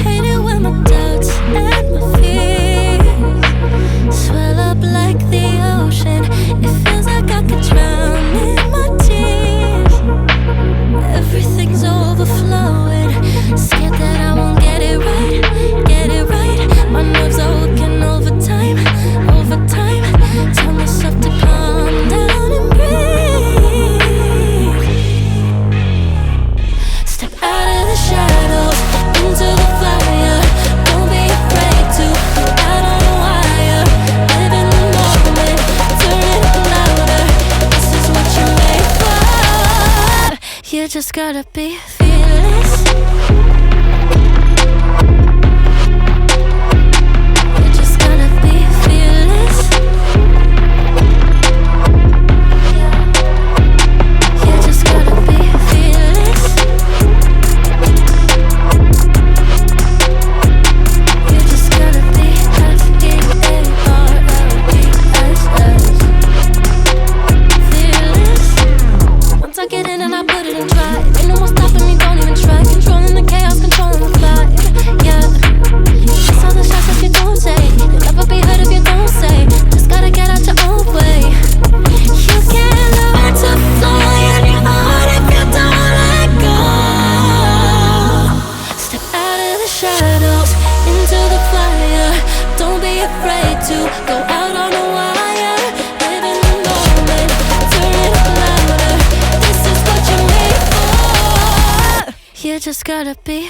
Hate it when my doubts and my fears swell up like the ocean. It feels like I could drown in my tears. Everything's overflowing. Scared that I won't get it right, get it right. My nerves are working overtime, overtime. Tell myself to calm down and breathe. Step out of the shadows into the fire. Don't be afraid to go out on a wire. Live in the moment, turn it up louder. This is what you're made for. You just gotta be fearless. You just gotta be fearless. You just gotta be fearless. You just gotta be fearless. Once I get in and I put it in drive, ain't no more stopping me, don't even try. Controlling the chaos, controlling the vibe, yeah. That's all the shots that you don't take. You'll never be heard if you don't say. Just gotta get out your own way. You can't learn to fly in your heart if you don't let go. Step out of the shadows into the fire. Don't be afraid to go out on a wire. Live in the moment, turn it up louder. This is what you're made for. You just gotta be